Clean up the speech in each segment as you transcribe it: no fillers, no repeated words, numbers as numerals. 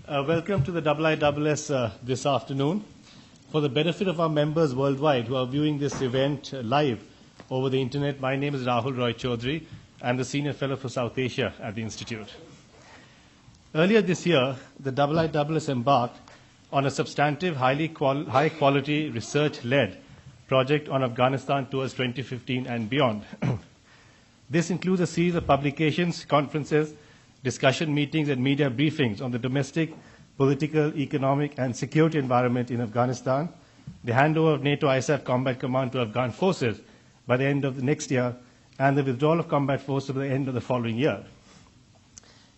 Welcome to the IISS this afternoon. For the benefit of our members worldwide who are viewing this event live over the internet, my name is Rahul Roy Chaudhary. I'm the Senior Fellow for South Asia at the Institute. Earlier this year, the IISS embarked on a substantive, high-quality, research-led project on Afghanistan towards 2015 and beyond. This includes a series of publications, conferences, discussion meetings, and media briefings on the domestic, political, economic, and security environment in Afghanistan, the handover of NATO ISAF Combat Command to Afghan forces by the end of the next year, and the withdrawal of combat forces by the end of the following year,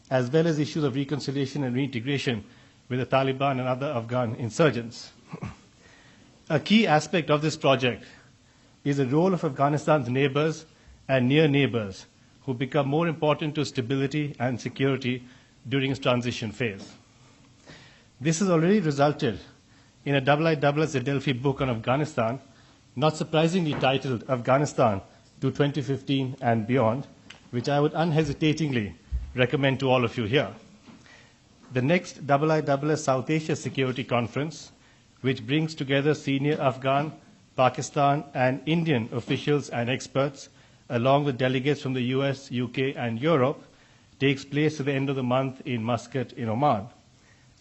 as well as issues of reconciliation and reintegration with the Taliban and other Afghan insurgents. A key aspect of this project is the role of Afghanistan's neighbors and near neighbors who become more important to stability and security during its transition phase. This has already resulted in a IISS Delphi book on Afghanistan, not surprisingly titled Afghanistan to 2015 and Beyond, which I would unhesitatingly recommend to all of you here. The next IISS South Asia Security Conference, which brings together senior Afghan, Pakistan, and Indian officials and experts, along with delegates from the US, UK, and Europe, takes place at the end of the month in Muscat in Oman.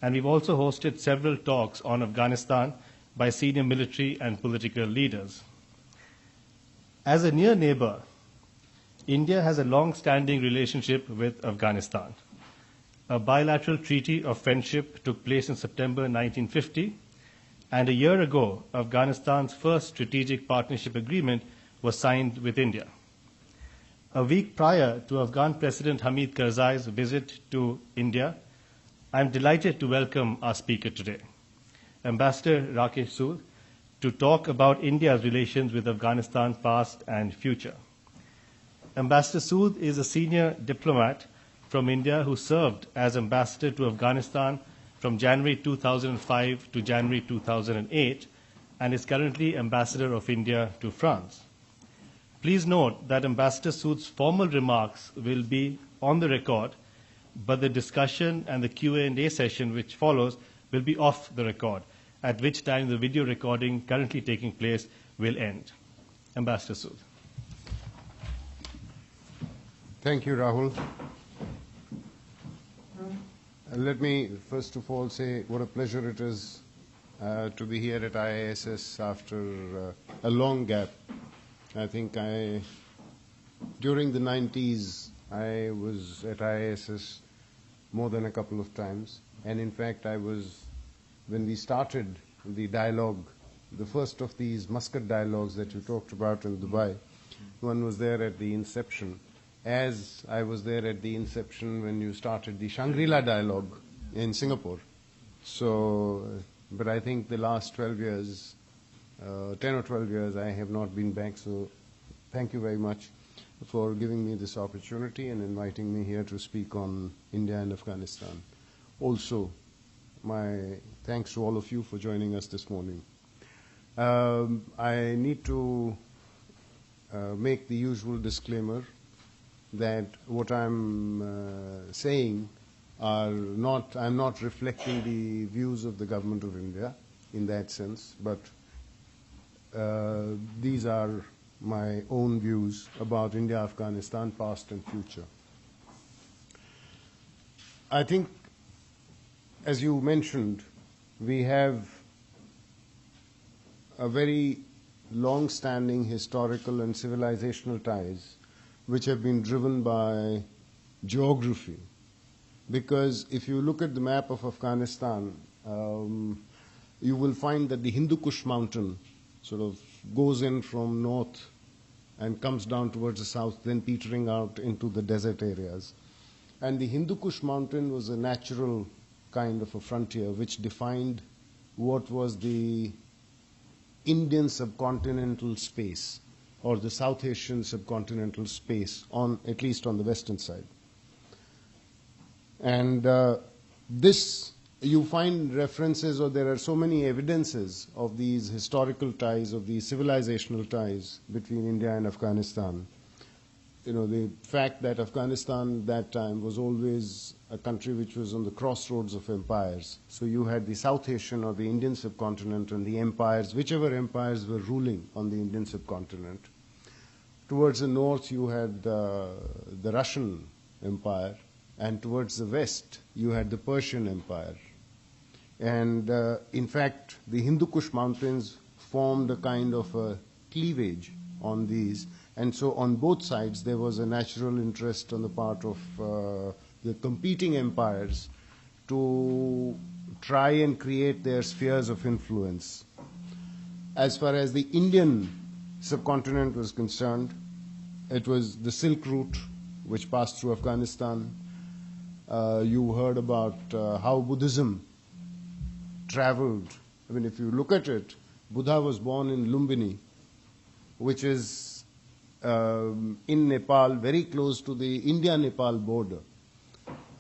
And we've also hosted several talks on Afghanistan by senior military and political leaders. As a near neighbor, India has a long-standing relationship with Afghanistan. A bilateral treaty of friendship took place in September 1950, and a year ago, Afghanistan's first strategic partnership agreement was signed with India. A week prior to Afghan President Hamid Karzai's visit to India, I'm delighted to welcome our speaker today, Ambassador Rakesh Sood, to talk about India's relations with Afghanistan past and future. Ambassador Sood is a senior diplomat from India who served as ambassador to Afghanistan from January 2005 to January 2008 and is currently ambassador of India to France. Please note that Ambassador Sood's formal remarks will be on the record, but the discussion and the Q&A session which follows will be off the record, at which time the video recording currently taking place will end. Ambassador Sood. Thank you, Rahul. Let me first of all say what a pleasure it is to be here at IISS after a long gap. I think during the 90s, I was at IISS more than a couple of times. And in fact, when we started the dialogue, the first of these Muscat dialogues that you talked about in Dubai, one was there at the inception. As I was there at the inception when you started the Shangri-La dialogue in Singapore. So, but I think the last 12 years, 10 or 12 years, I have not been back. So thank you very much for giving me this opportunity and inviting me here to speak on India and Afghanistan. Also, my thanks to all of you for joining us this morning. I need to make the usual disclaimer that what I'm saying I'm not reflecting the views of the government of India in that sense, but these are my own views about India, Afghanistan, past and future. I think, as you mentioned, we have a very long-standing historical and civilizational ties which have been driven by geography. Because if you look at the map of Afghanistan, you will find that the Hindu Kush mountain sort of goes in from north and comes down towards the south, then petering out into the desert areas. And the Hindu Kush mountain was a natural kind of a frontier which defined what was the Indian subcontinental space or the South Asian subcontinental space, at least on the western side. And this, you find references, or there are so many evidences of these historical ties, of these civilizational ties between India and Afghanistan. the fact that Afghanistan that time was always a country which was on the crossroads of empires. So you had the South Asian or the Indian subcontinent and the empires, whichever empires were ruling on the Indian subcontinent. Towards the north, you had the Russian Empire, and towards the west, you had the Persian Empire. And in fact, the Hindu Kush Mountains formed a kind of a cleavage on these. And so on both sides, there was a natural interest on the part of the competing empires to try and create their spheres of influence. As far as the Indian subcontinent was concerned, it was the Silk Route, which passed through Afghanistan. You heard about how Buddhism traveled. I mean, if you look at it, Buddha was born in Lumbini, which is in Nepal, very close to the India-Nepal border.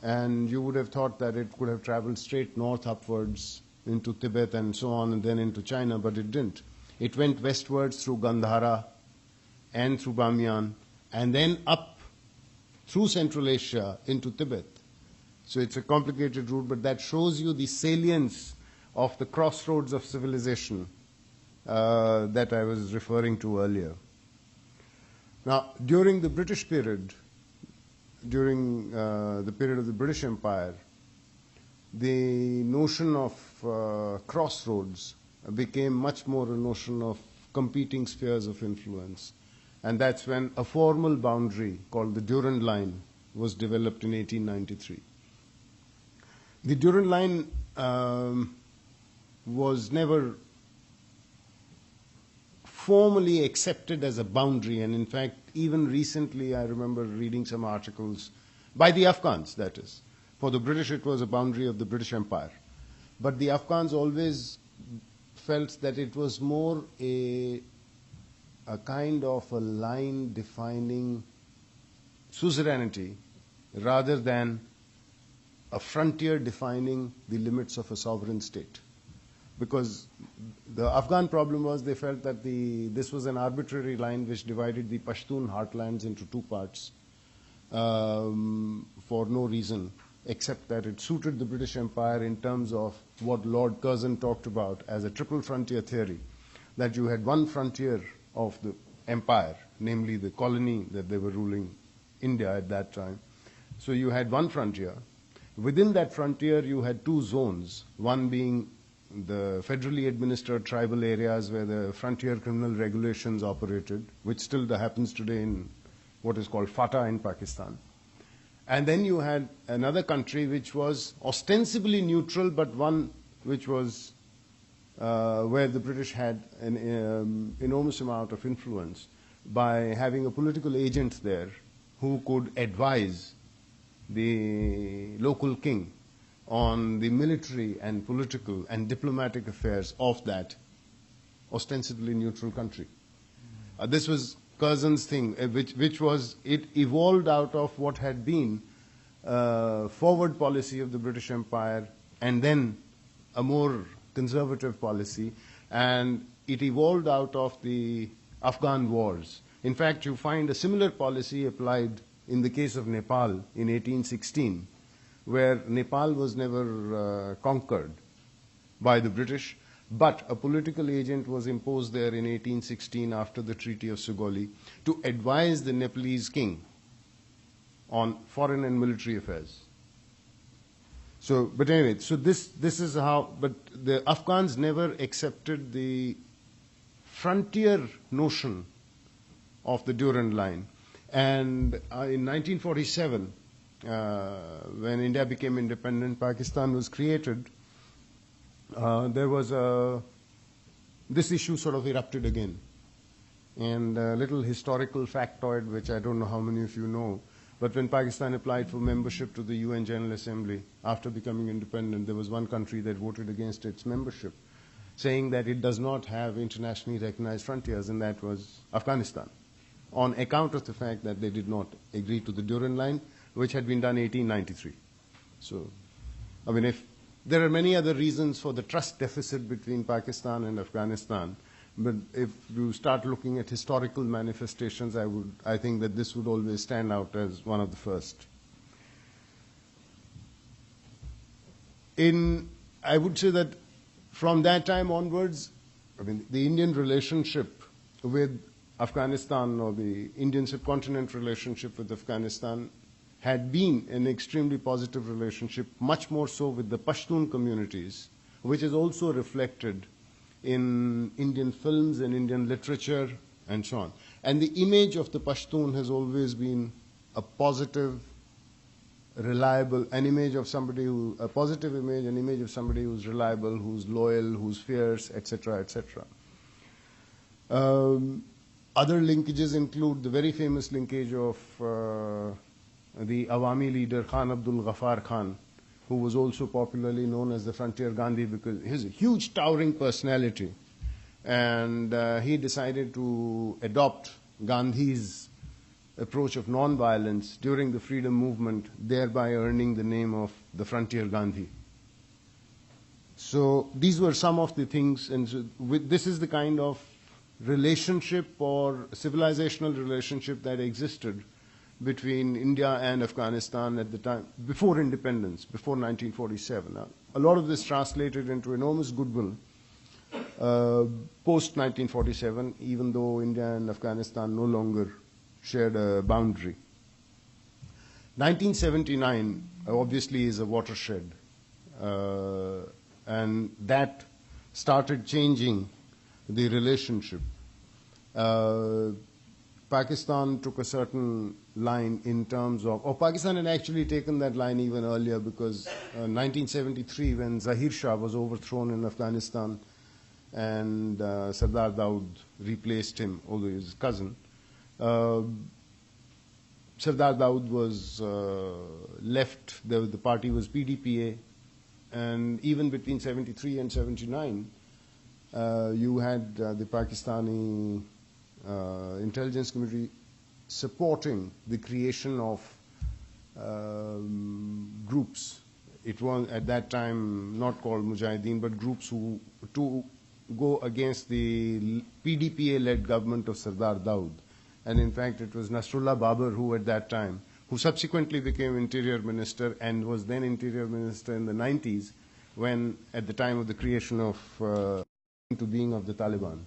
And you would have thought that it could have traveled straight north upwards into Tibet and so on, and then into China, but it didn't. It went westwards through Gandhara and through Bamiyan, and then up through Central Asia into Tibet. So it's a complicated route, but that shows you the salience of the crossroads of civilization that I was referring to earlier. Now, during the British period, during the period of the British Empire, the notion of crossroads became much more a notion of competing spheres of influence. And that's when a formal boundary called the Durand Line was developed in 1893. The Durand Line was never formally accepted as a boundary, and in fact, even recently I remember reading some articles, by the Afghans, that is. For the British, it was a boundary of the British Empire. But the Afghans always felt that it was more a kind of a line defining suzerainty rather than a frontier defining the limits of a sovereign state. Because the Afghan problem was they felt that this was an arbitrary line which divided the Pashtun heartlands into two parts for no reason, except that it suited the British Empire in terms of what Lord Curzon talked about as a triple frontier theory, that you had one frontier of the empire, namely the colony that they were ruling India at that time. So you had one frontier. Within that frontier, you had two zones, one being the federally administered tribal areas where the frontier criminal regulations operated, which still happens today in what is called FATA in Pakistan. And then you had another country which was ostensibly neutral, but one which was where the British had an enormous amount of influence by having a political agent there who could advise the local king on the military and political and diplomatic affairs of that ostensibly neutral country. This was Curzon's thing, which was, it evolved out of what had been forward policy of the British Empire and then a more conservative policy, and it evolved out of the Afghan wars. In fact, you find a similar policy applied in the case of Nepal in 1816, where Nepal was never conquered by the British, but a political agent was imposed there in 1816 after the Treaty of Sugoli to advise the Nepalese king on foreign and military affairs. So, but anyway, so this is how, but the Afghans never accepted the frontier notion of the Durand Line. And in 1947, when India became independent, Pakistan was created, there was this issue sort of erupted again. And a little historical factoid, which I don't know how many of you know, but when Pakistan applied for membership to the UN General Assembly after becoming independent, there was one country that voted against its membership, saying that it does not have internationally recognized frontiers, and that was Afghanistan, on account of the fact that they did not agree to the Durand Line, which had been done in 1893. So, I mean, if there are many other reasons for the trust deficit between Pakistan and Afghanistan, But if you start looking at historical manifestations, I think that this would always stand out as one of the first. I would say that from that time onwards, I mean, the Indian relationship with Afghanistan, or the Indian subcontinent relationship with Afghanistan, had been an extremely positive relationship, much more so with the Pashtun communities, which is also reflected in Indian films and Indian literature and so on. And the image of the Pashtun has always been a positive, reliable, a positive image, an image of somebody who's reliable, who's loyal, who's fierce, etc., etc. Other linkages include the very famous linkage of the Awami leader Khan Abdul Ghaffar Khan, who was also popularly known as the Frontier Gandhi because he's a huge, towering personality. And he decided to adopt Gandhi's approach of non-violence during the freedom movement, thereby earning the name of the Frontier Gandhi. So these were some of the things, and so this is the kind of relationship or civilizational relationship that existed between India and Afghanistan at the time, before independence, before 1947. Now, a lot of this translated into enormous goodwill post-1947, even though India and Afghanistan no longer shared a boundary. 1979 obviously is a watershed, and that started changing the relationship. Pakistan took a certain line in terms of, or Pakistan had actually taken that line even earlier, because 1973, when Zahir Shah was overthrown in Afghanistan and Sardar Daud replaced him, although he was his cousin, Sardar Daud was left, the party was PDPA, and even between 73 and 79, you had the Pakistani intelligence community supporting the creation of groups. It was at that time not called Mujahideen, but groups who to go against the PDPA-led government of Sardar Daud. And in fact, it was Nasrullah Babar who at that time, who subsequently became Interior Minister and was then Interior Minister in the 90s, when at the time of the creation of into being of the Taliban.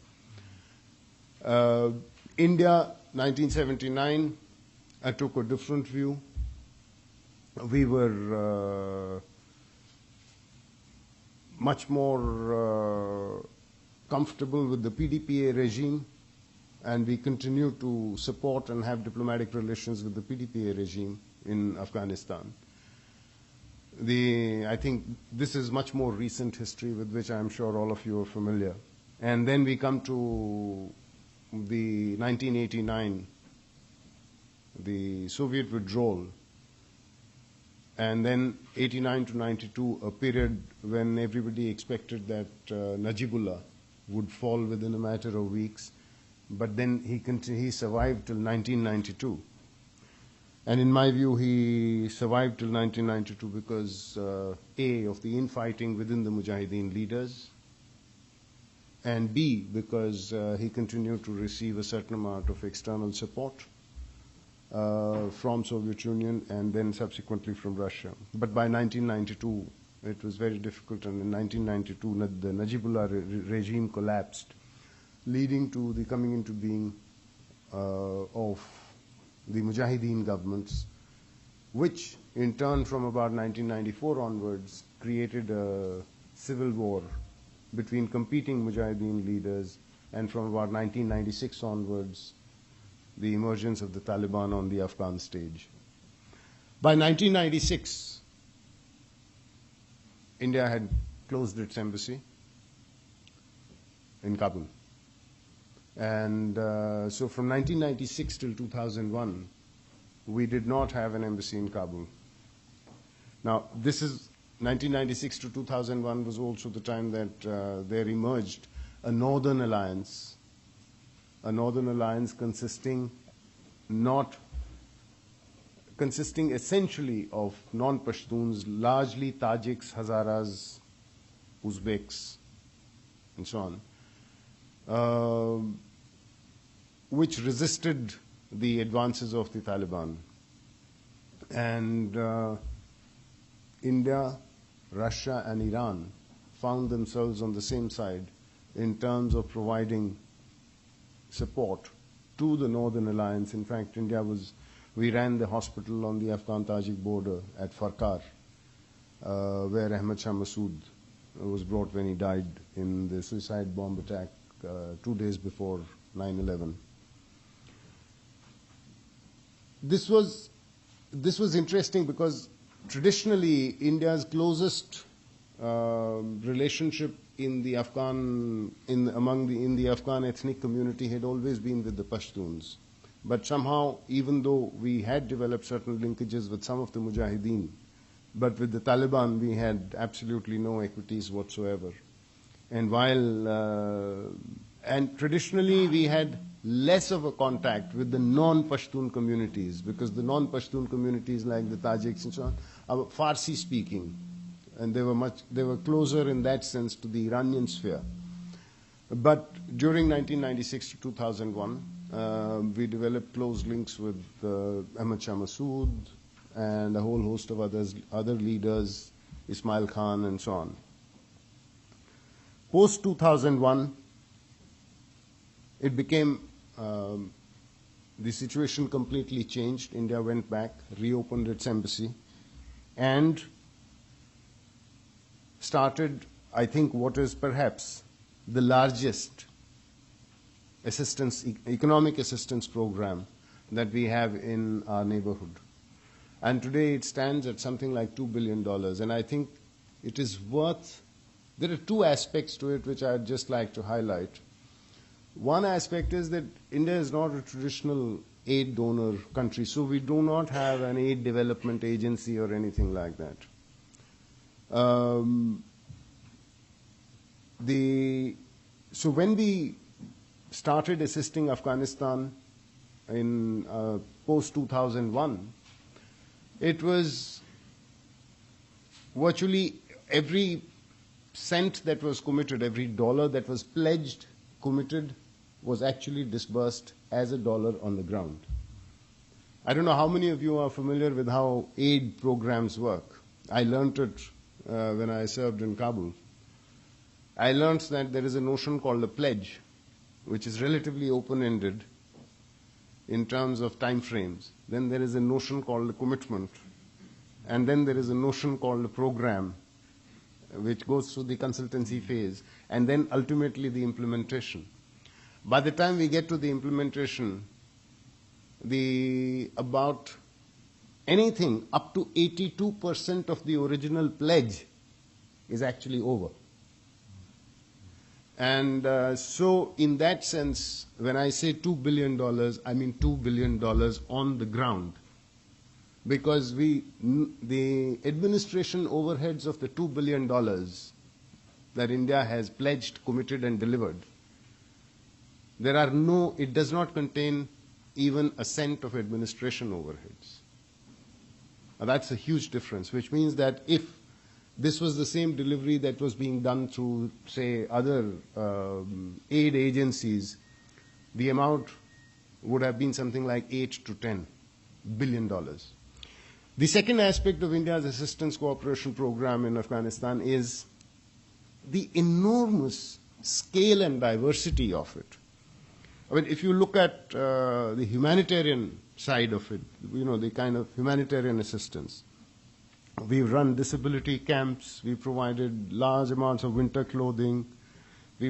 India, 1979, I took a different view. We were much more comfortable with the PDPA regime, and we continue to support and have diplomatic relations with the PDPA regime in Afghanistan. I think this is much more recent history with which I'm sure all of you are familiar. And then we come to the 1989, the Soviet withdrawal, and then 89 to 92, a period when everybody expected that Najibullah would fall within a matter of weeks, but then he survived till 1992. And in my view, he survived till 1992 because, A, of the infighting within the Mujahideen leaders, and B, because he continued to receive a certain amount of external support from Soviet Union and then subsequently from Russia. But by 1992, it was very difficult, and in 1992, the Najibullah regime collapsed, leading to the coming into being of the Mujahideen governments, which in turn from about 1994 onwards created a civil war between competing Mujahideen leaders, and from about 1996 onwards, the emergence of the Taliban on the Afghan stage. By 1996, India had closed its embassy in Kabul. And so from 1996 till 2001, we did not have an embassy in Kabul. Now, this is 1996 to 2001 was also the time that there emerged a northern alliance consisting essentially of non-Pashtuns, largely Tajiks, Hazaras, Uzbeks, and so on, uh, which resisted the advances of the Taliban. And India, Russia, and Iran found themselves on the same side in terms of providing support to the Northern Alliance. In fact, we ran the hospital on the Afghan-Tajik border at Farkar, where Ahmad Shah Massoud was brought when he died in the suicide bomb attack 2 days before 9/11. This was interesting because traditionally India's closest relationship in the Afghan ethnic community had always been with the Pashtuns. But somehow, even though we had developed certain linkages with some of the Mujahideen, but with the Taliban we had absolutely no equities whatsoever. And and traditionally we had less of a contact with the non-Pashtun communities, because the non-Pashtun communities like the Tajiks and so on are Farsi speaking, and they were closer in that sense to the Iranian sphere. But during 1996 to 2001, we developed close links with Ahmad Shah Massoud and a whole host of other leaders, Ismail Khan and so on. Post 2001, it became the situation completely changed. India went back, reopened its embassy, and started, I think, what is perhaps the largest economic assistance program that we have in our neighborhood. And today it stands at something like $2 billion. And I think it is there are two aspects to it which I'd just like to highlight. One aspect is that India is not a traditional aid donor country, so we do not have an aid development agency or anything like that. So when we started assisting Afghanistan in post-2001, it was virtually every cent that was committed, every dollar that was pledged, committed, was actually disbursed as a dollar on the ground. I don't know how many of you are familiar with how aid programs work. I learned it when I served in Kabul. I learned that there is a notion called a pledge, which is relatively open-ended in terms of time frames. Then there is a notion called a commitment. And then there is a notion called a program, which goes through the consultancy phase, and then ultimately the implementation. By the time we get to the implementation, about anything up to 82% of the original pledge is actually over. And so in that sense, when I say $2 billion, I mean $2 billion on the ground. Because the administration overheads of the $2 billion that India has pledged, committed, and delivered, it does not contain even a cent of administration overheads. Now that's a huge difference, which means that if this was the same delivery that was being done through, say, other aid agencies, the amount would have been something like $8 to $10 billion. The second aspect of India's assistance cooperation program in Afghanistan is the enormous scale and diversity of it. I mean, if you look at the humanitarian side of it, the kind of humanitarian assistance, we've run disability camps, we've provided large amounts of winter clothing, we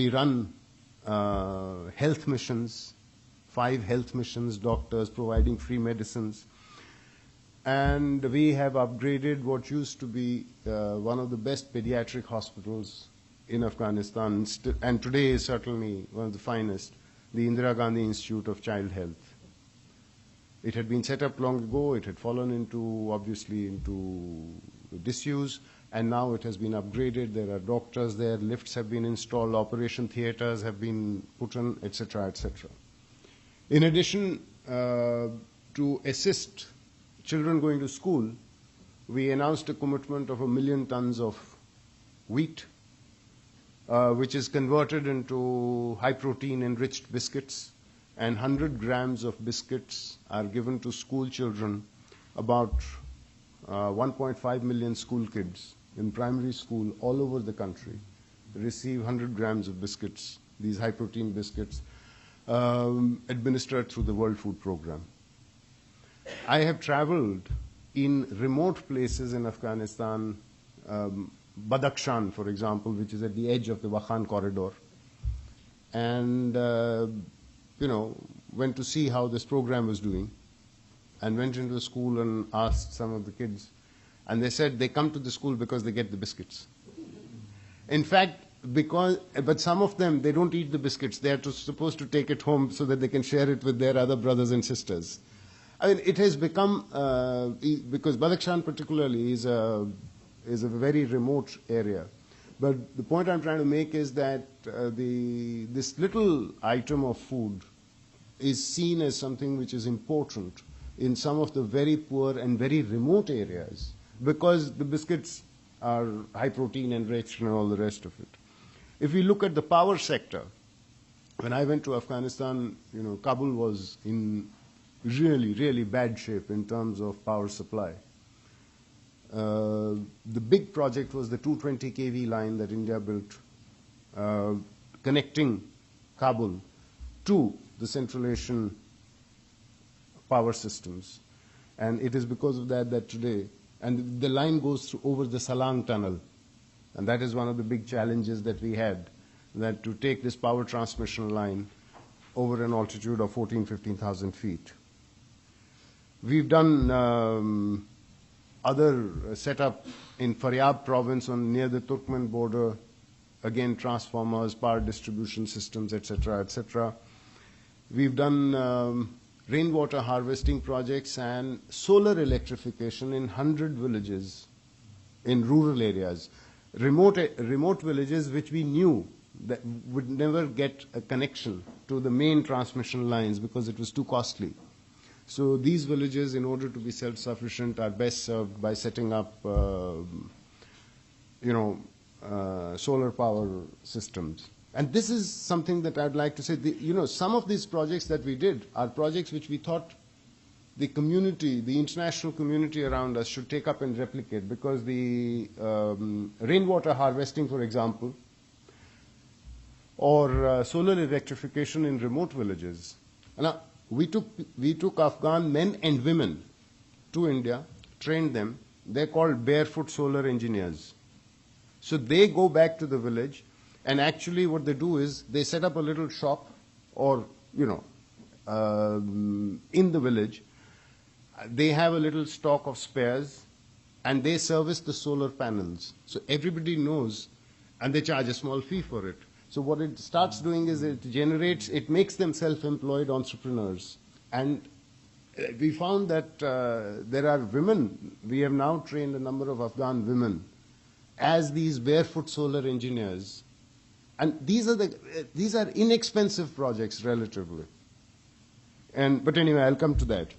run health missions, 5 health missions, doctors providing free medicines. And we have upgraded what used to be one of the best pediatric hospitals in Afghanistan, and today is certainly one of the finest, the Indira Gandhi Institute of Child Health. It had been set up long ago, it had fallen obviously into disuse, and now it has been upgraded. There are doctors there, lifts have been installed, operation theaters have been put on, etc., etc. In addition, to assist children going to school, we announced a commitment of 1 million tons of wheat which is converted into high-protein enriched biscuits, and 100 grams of biscuits are given to school children. About 1.5 million school kids in primary school all over the country receive 100 grams of biscuits, these high-protein biscuits, administered through the World Food Program. I have traveled in remote places in Afghanistan, Badakhshan, for example, which is at the edge of the Wakhan corridor, and went to see how this program was doing, and went into the school and asked some of the kids, and they said they come to the school because they get the biscuits. In fact, but some of them, they don't eat the biscuits. They are supposed to take it home so that they can share it with their other brothers and sisters. I mean, it has become, because Badakhshan particularly is a very remote area. But the point I'm trying to make is that this little item of food is seen as something which is important in some of the very poor and very remote areas, because the biscuits are high protein enriched and all the rest of it. If we look at the power sector, when I went to Afghanistan, Kabul was in really, really bad shape in terms of power supply. The big project was the 220 kV line that India built, connecting Kabul to the Central Asian power systems. And it is because of that today, and the line goes through over the Salang tunnel. And that is one of the big challenges that we had, that to take this power transmission line over an altitude of 15,000 feet. We've done other setup in Faryab province near the Turkmen border, again transformers, power distribution systems, etc., etc. We've done rainwater harvesting projects and solar electrification in 100 villages in rural areas. Remote villages which we knew that would never get a connection to the main transmission lines because it was too costly. So these villages, in order to be self-sufficient, are best served by setting up, solar power systems. And this is something that I'd like to say. Some of these projects that we did are projects which we thought the community, the international community around us should take up and replicate, because the rainwater harvesting, for example, or solar electrification in remote villages. Now, we took Afghan men and women to India, trained them. They're called barefoot solar engineers. So they go back to the village, and actually what they do is they set up a little shop or, in the village. They have a little stock of spares, and they service the solar panels. So everybody knows, and they charge a small fee for it. So what it starts doing is it makes them self-employed entrepreneurs. And we found that there are women. We have now trained a number of Afghan women as these barefoot solar engineers. And these are inexpensive projects relatively. But anyway, I'll come to that.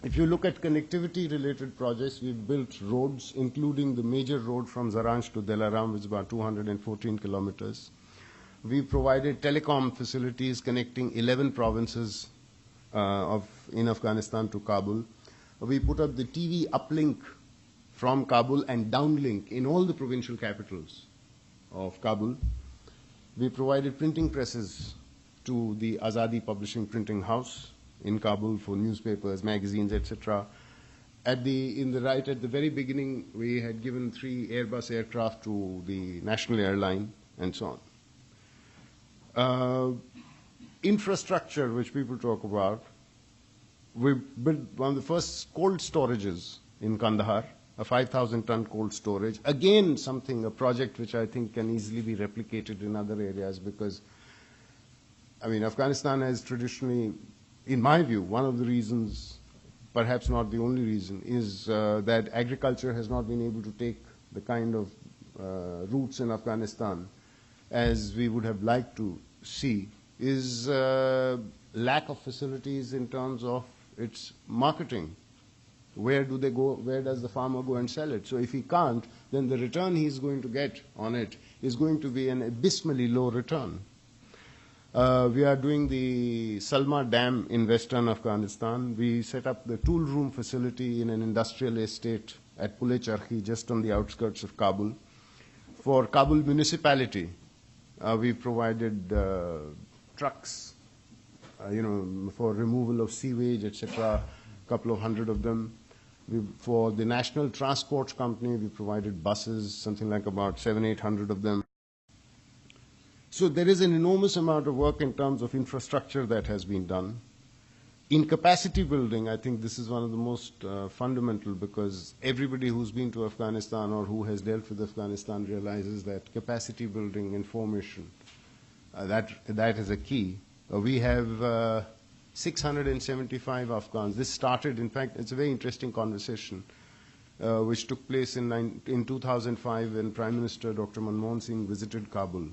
If you look at connectivity-related projects, we've built roads, including the major road from Zaranj to Delaram, which is about 214 kilometers. We provided telecom facilities connecting 11 provinces in Afghanistan to Kabul. We put up the TV uplink from Kabul and downlink in all the provincial capitals of Kabul. We provided printing presses to the Azadi Publishing Printing House in Kabul for newspapers, magazines, etc. Right at the very beginning, we had given 3 Airbus aircraft to the national airline, and so on. Infrastructure, which people talk about, we built one of the first cold storages in Kandahar, a 5,000-ton cold storage. Again, a project which I think can easily be replicated in other areas, because, Afghanistan has traditionally, in my view, one of the reasons, perhaps not the only reason, is that agriculture has not been able to take the kind of roots in Afghanistan as we would have liked to see, is lack of facilities in terms of its marketing. Where does the farmer go and sell it? So if he can't, then the return he's going to get on it is going to be an abysmally low return. We are doing the Salma Dam in western Afghanistan. We set up the tool room facility in an industrial estate at Pule Charkhi, just on the outskirts of Kabul. For Kabul municipality, we provided trucks, for removal of sewage, etc., a couple of hundred of them. For the National Transport Company, we provided buses, something like about 700-800 of them. So there is an enormous amount of work in terms of infrastructure that has been done. In capacity building, I think this is one of the most fundamental, because everybody who's been to Afghanistan or who has dealt with Afghanistan realizes that capacity building and formation, that is a key. We have 675 Afghans. This started, in fact, it's a very interesting conversation, which took place in 2005 when Prime Minister Dr. Manmohan Singh visited Kabul.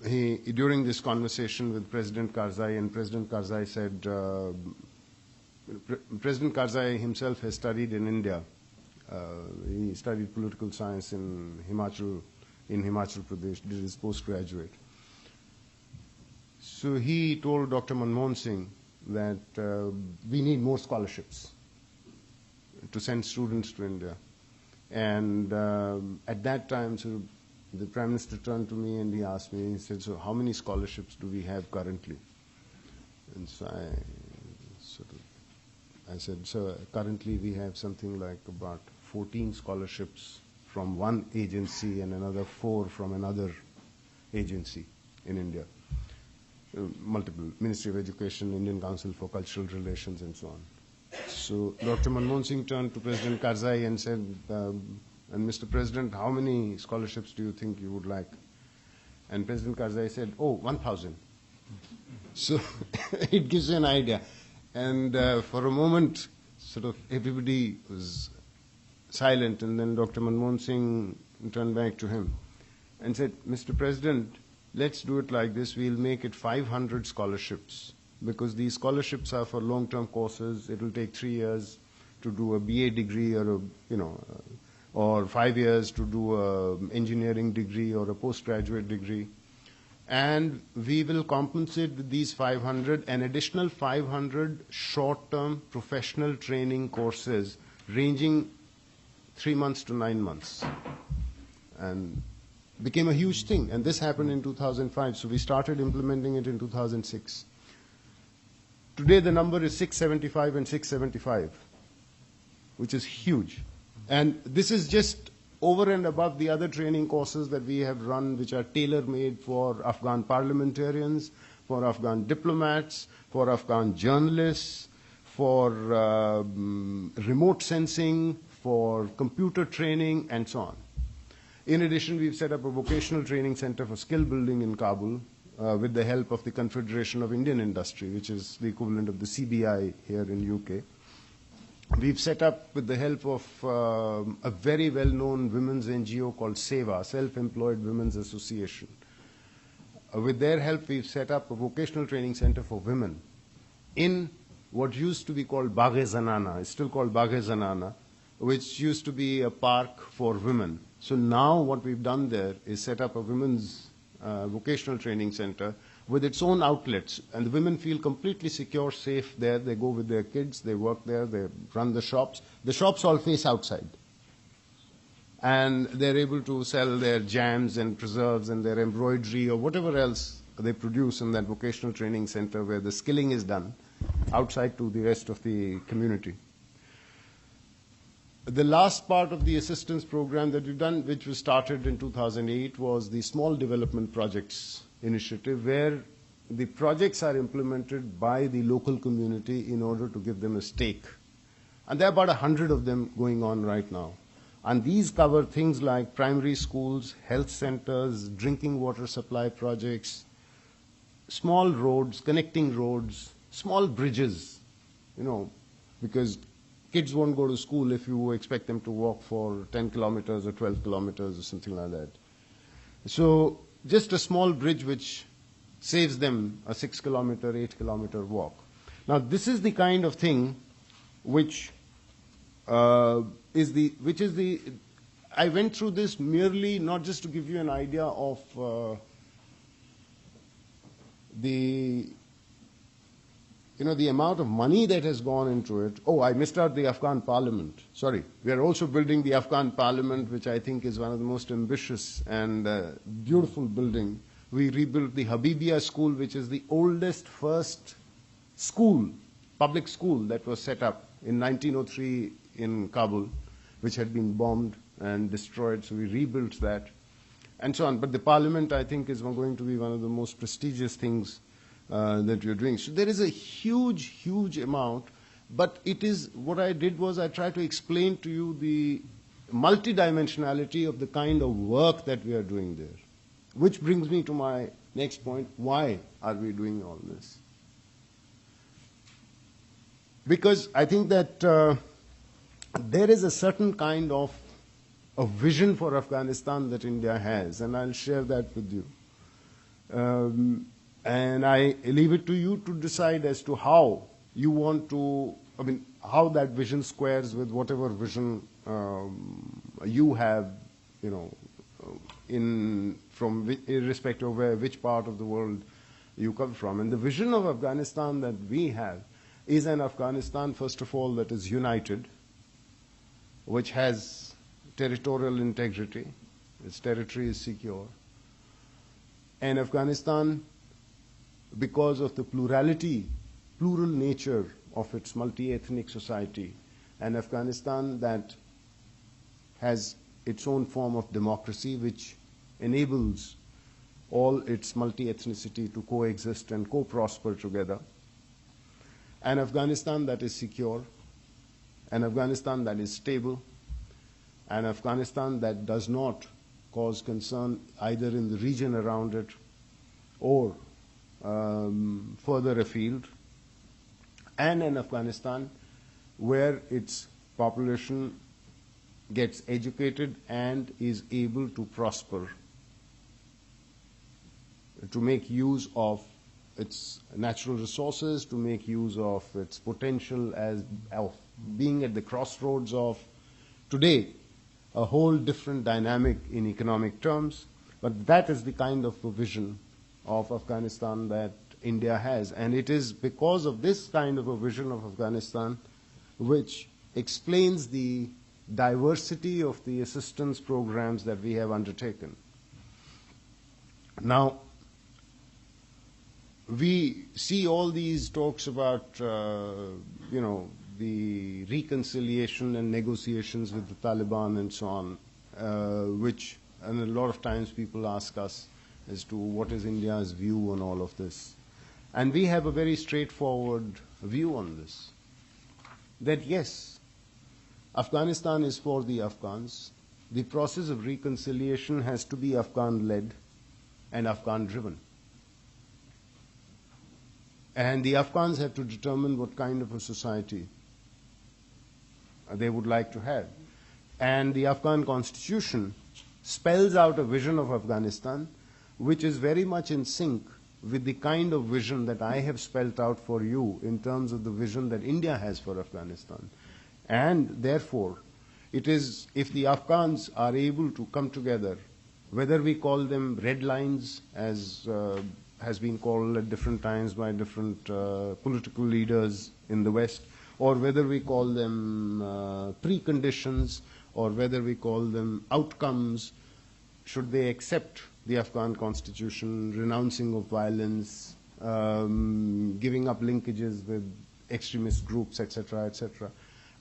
During this conversation with President Karzai, and President Karzai said, President Karzai himself has studied in India. He studied political science in Himachal Pradesh, did his postgraduate. So he told Dr. Manmohan Singh that we need more scholarships to send students to India. And at that time, so the Prime Minister turned to me and he asked me, he said, so how many scholarships do we have currently? And so I said, so currently we have something like about 14 scholarships from one agency and another 4 from another agency in India. Multiple, Ministry of Education, Indian Council for Cultural Relations, and so on. So Dr. Manmohan Singh turned to President Karzai and said, and Mr. President, how many scholarships do you think you would like? And President Karzai said, 1,000. So it gives you an idea. And for a moment, sort of everybody was silent, and then Dr. Manmohan Singh turned back to him and said, Mr. President, let's do it like this. We'll make it 500 scholarships, because these scholarships are for long-term courses. It will take 3 years to do a BA degree, or or 5 years to do an engineering degree or a postgraduate degree. And we will compensate with these 500 an additional 500 short-term professional training courses ranging 3 months to 9 months. And became a huge thing. And this happened in 2005. So we started implementing it in 2006. Today the number is 675 and 675, which is huge. And this is just over and above the other training courses that we have run, which are tailor-made for Afghan parliamentarians, for Afghan diplomats, for Afghan journalists, for remote sensing, for computer training, and so on. In addition, we've set up a vocational training center for skill building in Kabul with the help of the Confederation of Indian Industry, which is the equivalent of the CBI here in UK. We've set up, with the help of a very well-known women's NGO called SEVA, Self-Employed Women's Association. With their help, we've set up a vocational training center for women in what used to be called Bagh-e-Zanana. It's still called Bagh-e-Zanana, which used to be a park for women. So now what we've done there is set up a women's vocational training center with its own outlets, and the women feel completely secure, safe there. They go with their kids, they work there, they run the shops. The shops all face outside. And they're able to sell their jams and preserves and their embroidery or whatever else they produce in that vocational training center where the skilling is done outside to the rest of the community. The last part of the assistance program that we've done, which was started in 2008, was the Small Development Projects Initiative, where the projects are implemented by the local community in order to give them a stake. And there are about 100 of them going on right now. And these cover things like primary schools, health centers, drinking water supply projects, small roads, connecting roads, small bridges, because kids won't go to school if you expect them to walk for 10 kilometers or 12 kilometers or something like that. So just a small bridge which saves them a 6-kilometer, 8-kilometer walk. Now this is the kind of thing which is the I went through this merely not just to give you an idea of the amount of money that has gone into it. Oh, I missed out the Afghan parliament. Sorry. We are also building the Afghan parliament, which I think is one of the most ambitious and beautiful building. We rebuilt the Habibia school, which is the oldest first school, public school that was set up in 1903 in Kabul, which had been bombed and destroyed. So we rebuilt that and so on. But the parliament, I think, is going to be one of the most prestigious things that we're doing. So there is a huge, huge amount, but it is, what I did was I tried to explain to you the multidimensionality of the kind of work that we are doing there. Which brings me to my next point, why are we doing all this? Because I think that there is a certain kind of a vision for Afghanistan that India has, and I'll share that with you. And I leave it to you to decide as to how you want to, how that vision squares with whatever vision you have, irrespective of which part of the world you come from. And the vision of Afghanistan that we have is an Afghanistan, first of all, that is united, which has territorial integrity, its territory is secure, and Afghanistan, because of the plural nature of its multi-ethnic society, and Afghanistan that has its own form of democracy which enables all its multi-ethnicity to coexist and co-prosper together, an Afghanistan that is secure, an Afghanistan that is stable, an Afghanistan that does not cause concern either in the region around it or further afield, and an Afghanistan where its population gets educated and is able to prosper, to make use of its natural resources, to make use of its potential as of being at the crossroads of today a whole different dynamic in economic terms. But that is the kind of a vision of Afghanistan that India has. And it is because of this kind of a vision of Afghanistan which explains the diversity of the assistance programs that we have undertaken. Now, we see all these talks about, the reconciliation and negotiations with the Taliban and so on, and a lot of times people ask us as to what is India's view on all of this. And we have a very straightforward view on this, that yes, Afghanistan is for the Afghans. The process of reconciliation has to be Afghan-led and Afghan-driven. And the Afghans have to determine what kind of a society they would like to have. And the Afghan constitution spells out a vision of Afghanistan which is very much in sync with the kind of vision that I have spelled out for you in terms of the vision that India has for Afghanistan. And therefore, it is, if the Afghans are able to come together, whether we call them red lines, as has been called at different times by different political leaders in the West, or whether we call them preconditions, or whether we call them outcomes, should they accept the Afghan constitution, renouncing of violence, giving up linkages with extremist groups, etc., etc.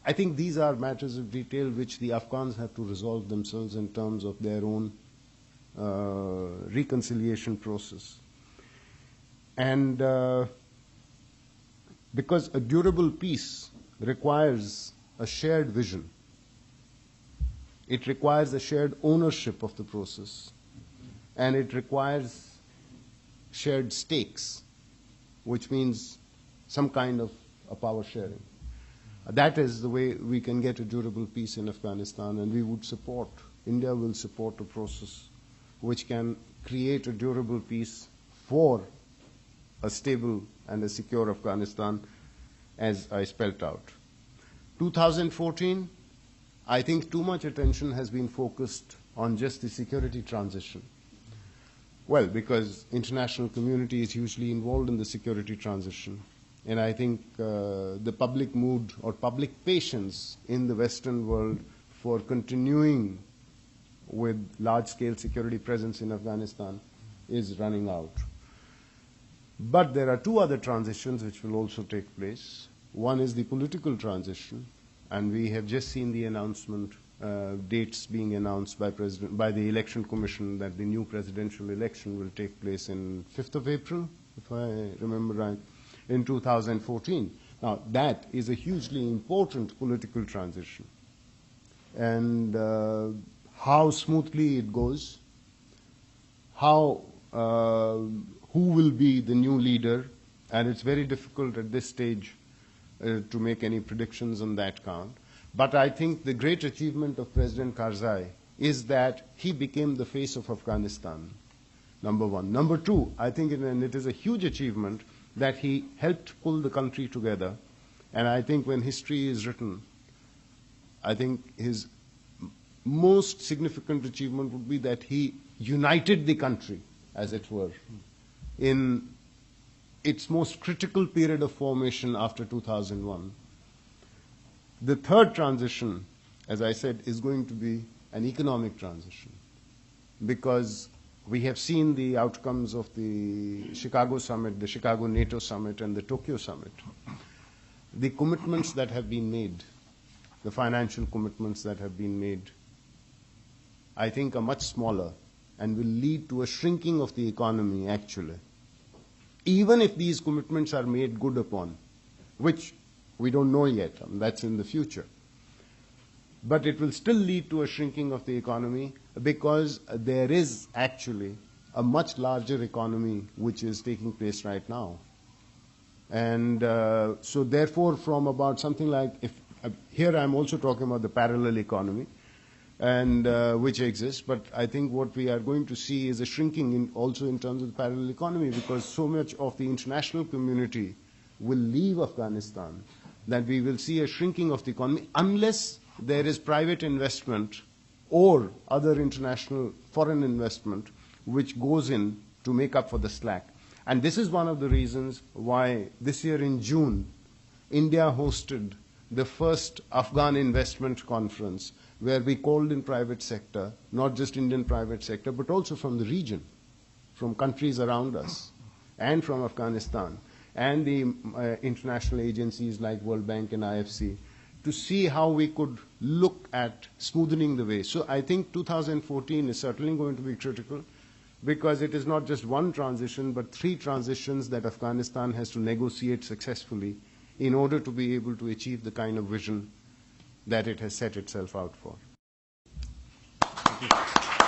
I think these are matters of detail which the Afghans have to resolve themselves in terms of their own reconciliation process. And because a durable peace requires a shared vision, it requires a shared ownership of the process, and it requires shared stakes, which means some kind of a power sharing. That is the way we can get a durable peace in Afghanistan, and we would support, India will support a process which can create a durable peace for a stable and a secure Afghanistan, as I spelt out. 2014, I think too much attention has been focused on just the security transition. Well, because international community is hugely involved in the security transition. And I think the public mood or public patience in the Western world for continuing with large-scale security presence in Afghanistan is running out. But there are two other transitions which will also take place. One is the political transition, and we have just seen the announcement, dates being announced by the Election Commission that the new presidential election will take place in 5th of April, if I remember right, in 2014. Now, that is a hugely important political transition. And how smoothly it goes, who will be the new leader, and it's very difficult at this stage to make any predictions on that count. But I think the great achievement of President Karzai is that he became the face of Afghanistan, number one. Number two, I think it is a huge achievement that he helped pull the country together. And I think when history is written, I think his most significant achievement would be that he united the country, as it were, in its most critical period of formation after 2001. The third transition, as I said, is going to be an economic transition, because we have seen the outcomes of the Chicago summit, the Chicago NATO summit, and the Tokyo summit. The commitments that have been made, the financial commitments that have been made, I think are much smaller and will lead to a shrinking of the economy, actually. Even if these commitments are made good upon, which we don't know yet, that's in the future. But it will still lead to a shrinking of the economy because there is actually a much larger economy which is taking place right now. And so therefore, from about something like, here I'm also talking about the parallel economy, and which exists, but I think what we are going to see is a shrinking also in terms of the parallel economy, because so much of the international community will leave Afghanistan that we will see a shrinking of the economy unless there is private investment or other international foreign investment which goes in to make up for the slack. And this is one of the reasons why this year in June, India hosted the first Afghan investment conference, where we called in private sector, not just Indian private sector, but also from the region, from countries around us, and from Afghanistan, and the international agencies like World Bank and IFC, to see how we could look at smoothing the way. So I think 2014 is certainly going to be critical, because it is not just one transition, but three transitions that Afghanistan has to negotiate successfully in order to be able to achieve the kind of vision that it has set itself out for. Thank you.